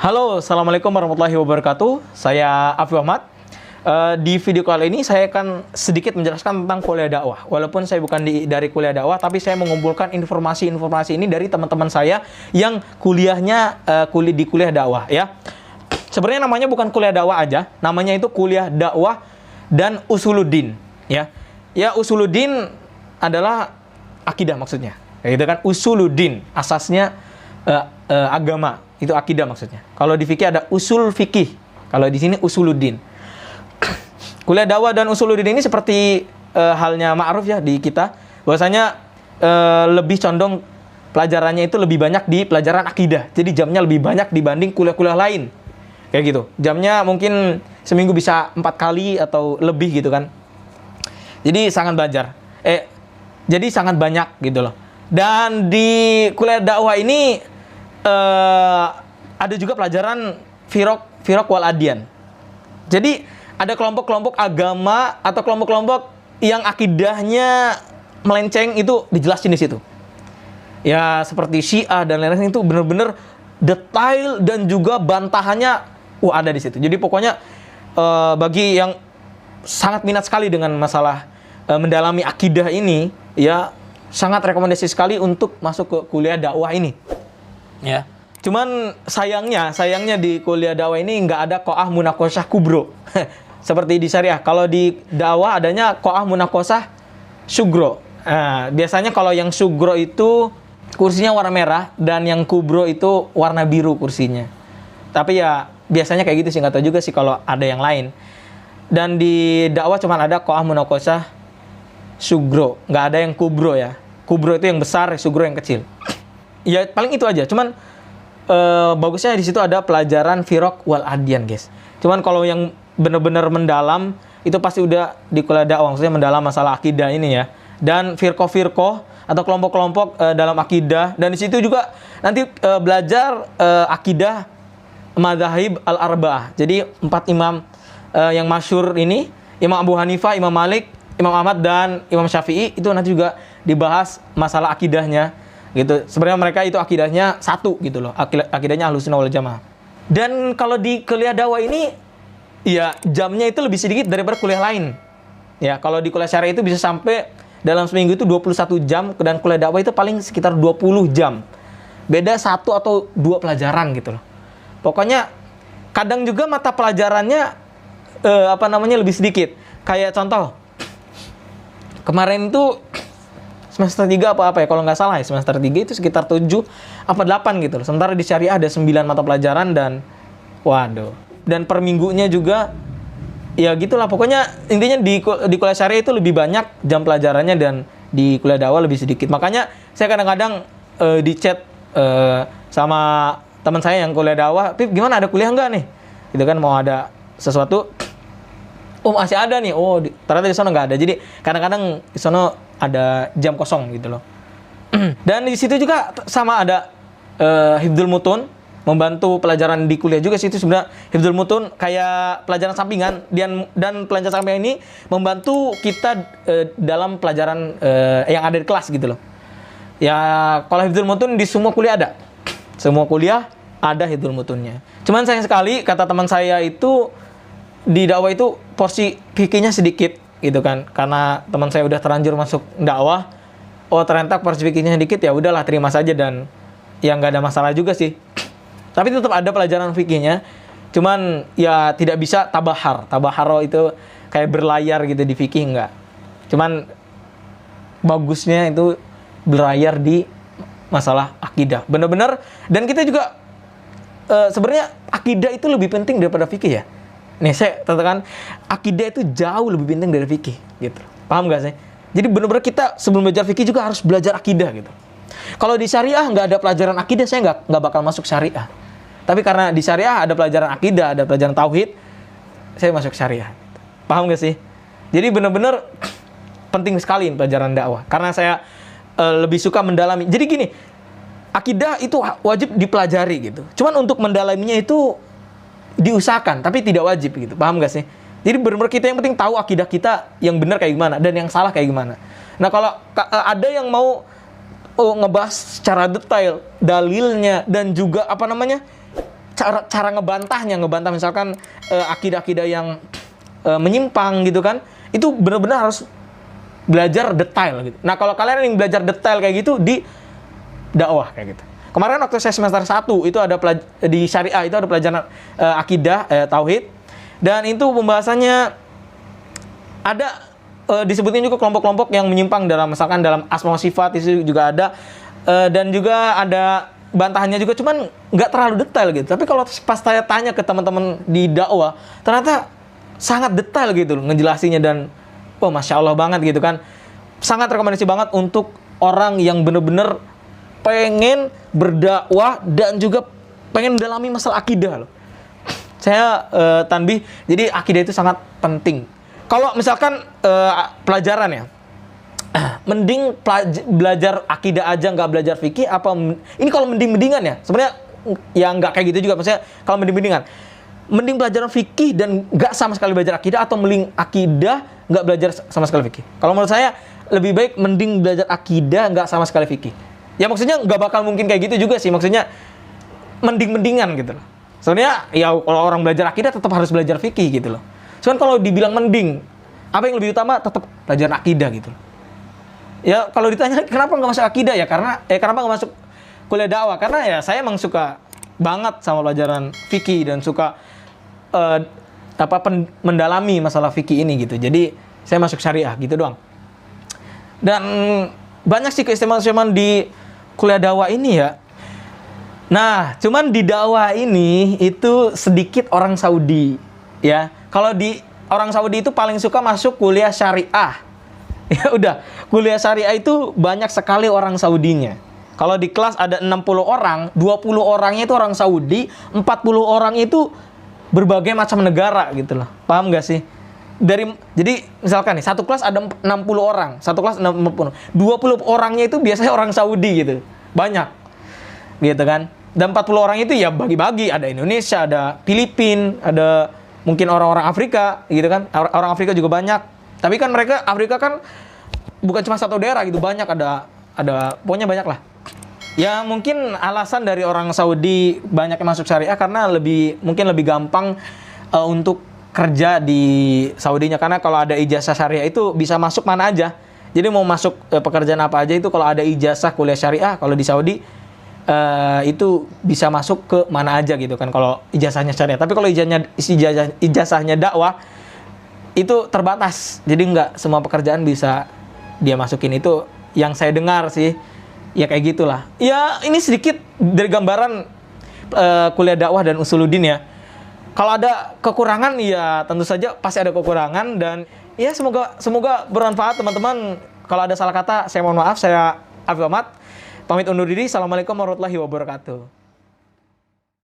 Halo, Assalamualaikum warahmatullahi wabarakatuh. Saya Afif Ahmad. Di video kali ini saya akan sedikit menjelaskan tentang kuliah dakwah. Walaupun saya bukan dari kuliah dakwah, tapi saya mengumpulkan informasi-informasi ini dari teman-teman saya yang kuliahnya di kuliah dakwah, ya. Sebenarnya namanya bukan kuliah dakwah aja, namanya itu kuliah dakwah dan usuluddin, ya. Ya, usuluddin adalah akidah maksudnya. Ya, itu kan usuluddin, asasnya agama. Itu akidah maksudnya. Kalau di fikih ada usul fikih. Kalau di sini usuluddin. Kuliah dakwah dan usuluddin ini seperti halnya ma'ruf ya di kita. Bahwasanya lebih condong pelajarannya itu lebih banyak di pelajaran akidah. Jadi jamnya lebih banyak dibanding kuliah-kuliah lain. Kayak gitu. Jamnya mungkin seminggu bisa 4 kali atau lebih gitu kan. Jadi sangat belajar. Jadi sangat banyak gitu loh. Dan di kuliah dakwah ini ada juga pelajaran firaq wal adyan. Jadi ada kelompok-kelompok agama atau kelompok-kelompok yang akidahnya melenceng, itu dijelasin di situ. Ya seperti Syiah dan lain-lain, itu benar-benar detail dan juga bantahannya ada di situ. Jadi pokoknya bagi yang sangat minat sekali dengan masalah mendalami akidah ini, ya sangat rekomendasi sekali untuk masuk ke kuliah dakwah ini. Ya, cuman sayangnya di kuliah dakwah ini nggak ada qo'ah munaqosyah kubro seperti di syariah. Kalau di dakwah adanya qo'ah munaqosyah sugro. Biasanya kalau yang sugro itu kursinya warna merah dan yang kubro itu warna biru kursinya. Tapi ya biasanya kayak gitu sih, nggak tahu juga sih kalau ada yang lain. Dan di dakwah cuman ada qo'ah munaqosyah sugro, nggak ada yang kubro ya. Kubro itu yang besar, sugro yang kecil. Ya paling itu aja. Cuman bagusnya di situ ada pelajaran firaq wal adyan, guys. Cuman kalau yang benar-benar mendalam itu pasti udah di kuliah dakwah, maksudnya mendalam masalah akidah ini ya. Dan firqah atau kelompok-kelompok dalam akidah, dan di situ juga nanti belajar akidah madzhab al-arba'ah. Jadi 4 imam yang masyhur ini, Imam Abu Hanifah, Imam Malik, Imam Ahmad dan Imam Syafi'i, itu nanti juga dibahas masalah akidahnya. Gitu. Sebenarnya mereka itu akidahnya satu gitu loh. Akidahnya Ahlussunnah wal Jamaah. Dan kalau di kuliah dakwah ini ya jamnya itu lebih sedikit daripada kuliah lain. Ya, kalau di kuliah syariah itu bisa sampai dalam seminggu itu 21 jam, dan kuliah dakwah itu paling sekitar 20 jam. Beda 1 atau 2 pelajaran gitu loh. Pokoknya kadang juga mata pelajarannya lebih sedikit. Kayak contoh kemarin itu semester 3 apa ya, kalau nggak salah ya, semester 3 itu sekitar 7 apa 8 gitu loh. Sementara di syariah ada 9 mata pelajaran dan waduh. Dan per minggunya juga ya gitulah. Pokoknya intinya di kuliah syariah itu lebih banyak jam pelajarannya, dan di kuliah dakwah lebih sedikit. Makanya saya kadang-kadang di chat sama teman saya yang kuliah dakwah, "Pip, gimana, ada kuliah nggak nih?" Gitu kan, mau ada sesuatu. "Oh, masih ada nih." Oh, ternyata di sana nggak ada. Jadi kadang-kadang di sana ada jam kosong gitu loh. Dan di situ juga sama ada hifdzul mutun, membantu pelajaran di kuliah juga sih. Itu sebenarnya hifdzul mutun kayak pelajaran sampingan, dan pelajaran sampingan ini membantu kita dalam pelajaran yang ada di kelas gitu loh. Ya kalau hifdzul mutun di semua kuliah ada. Semua kuliah ada hifdzul mutunnya. Cuman sayang sekali kata teman saya itu di dakwah itu porsi fikihnya sedikit gitu kan, karena teman saya udah terlanjur masuk dakwah. Oh ternyata porsi fikihnya sedikit, ya udahlah terima saja, dan ya nggak ada masalah juga sih. Tapi tetap ada pelajaran fikihnya, cuman ya tidak bisa tabaharo itu kayak berlayar gitu di fikih, enggak. Cuman bagusnya itu berlayar di masalah akidah benar-benar. Dan kita juga sebenarnya akidah itu lebih penting daripada fikih ya. Nih saya katakan akidah itu jauh lebih penting dari fikih gitu. Paham gak sih? Jadi benar-benar kita sebelum belajar fikih juga harus belajar akidah gitu. Kalau di syariah nggak ada pelajaran akidah, saya nggak bakal masuk syariah. Tapi karena di syariah ada pelajaran akidah, ada pelajaran tauhid, saya masuk syariah. Paham gak sih? Jadi benar-benar penting sekali pelajaran dakwah. Karena saya lebih suka mendalami. Jadi gini, akidah itu wajib dipelajari gitu. Cuman untuk mendalaminya itu diusahakan, tapi tidak wajib gitu. Paham gak sih? Jadi benar-benar kita yang penting tahu akidah kita yang benar kayak gimana dan yang salah kayak gimana. Nah kalau ada yang mau ngebahas secara detail dalilnya dan juga cara ngebantah misalkan akidah-akidah yang menyimpang gitu kan, itu benar-benar harus belajar detail gitu. Nah, kalau kalian yang belajar detail kayak gitu di dakwah kayak gitu. Kemarin waktu saya semester 1 itu ada di syariah itu ada pelajaran akidah, tauhid, dan itu pembahasannya ada disebutin juga kelompok-kelompok yang menyimpang dalam misalkan dalam asma wa sifat itu juga ada, dan juga ada bantahannya juga, cuman nggak terlalu detail gitu. Tapi kalau pas saya tanya ke teman-teman di dakwah, ternyata sangat detail gitu loh ngejelasinnya, dan Masya Allah banget gitu kan. Sangat rekomendasi banget untuk orang yang bener-bener pengen berdakwah dan juga pengen mendalami masalah akidah loh. Saya tanbih, jadi akidah itu sangat penting. Kalau misalkan pelajaran ya, mending belajar akidah aja nggak belajar fikih apa ini kalau mending-mendingan ya. Sebenarnya ya nggak kayak gitu juga, maksudnya kalau mending-mendingan. Mending pelajaran fikih dan nggak sama sekali belajar akidah, atau mending akidah nggak belajar sama sekali fikih. Kalau menurut saya lebih baik mending belajar akidah nggak sama sekali fikih. Ya maksudnya nggak bakal mungkin kayak gitu juga sih. Maksudnya mending-mendingan gitu loh. Sebenarnya ya kalau orang belajar akidah tetap harus belajar fikih gitu loh. Cuman kalau dibilang mending, apa yang lebih utama tetap belajar akidah gitu loh. Ya kalau ditanya kenapa nggak masuk akidah ya karena kenapa nggak masuk kuliah dakwah, karena ya saya emang suka banget sama pelajaran fikih dan suka mendalami masalah fikih ini gitu. Jadi saya masuk syariah gitu doang. Dan banyak sih keistimewaan di kuliah dakwah ini ya. Nah, cuman di dakwah ini itu sedikit orang Saudi ya. Kalau di orang Saudi itu paling suka masuk kuliah syariah. Ya udah, kuliah syariah itu banyak sekali orang Saudinya. Kalau di kelas ada 60 orang, 20 orangnya itu orang Saudi, 40 orang itu berbagai macam negara gitu loh. Paham gak sih? Jadi misalkan nih, satu kelas ada 60 orang, satu kelas 60. 20 orangnya itu biasanya orang Saudi gitu. Banyak. Gitu kan? Dan 40 orang itu ya bagi-bagi, ada Indonesia, ada Filipina, ada mungkin orang-orang Afrika gitu kan. Orang Afrika juga banyak. Tapi kan mereka Afrika kan bukan cuma satu daerah gitu, banyak ada pokoknya banyak lah. Ya mungkin alasan dari orang Saudi banyak yang masuk syariah karena mungkin lebih gampang untuk kerja di Saudinya, karena kalau ada ijazah syariah itu bisa masuk mana aja. Jadi mau masuk pekerjaan apa aja itu kalau ada ijazah kuliah syariah kalau di Saudi itu bisa masuk ke mana aja gitu kan kalau ijazahnya syariah. Tapi kalau ijazahnya dakwah itu terbatas. Jadi nggak semua pekerjaan bisa dia masukin, itu yang saya dengar sih. Ya kayak gitulah. Ya ini sedikit dari gambaran kuliah dakwah dan usuluddin ya. Kalau ada kekurangan ya tentu saja pasti ada kekurangan, dan ya semoga bermanfaat teman-teman. Kalau ada salah kata saya mohon maaf. Saya Afif Ahmad pamit undur diri. Assalamualaikum warahmatullahi wabarakatuh.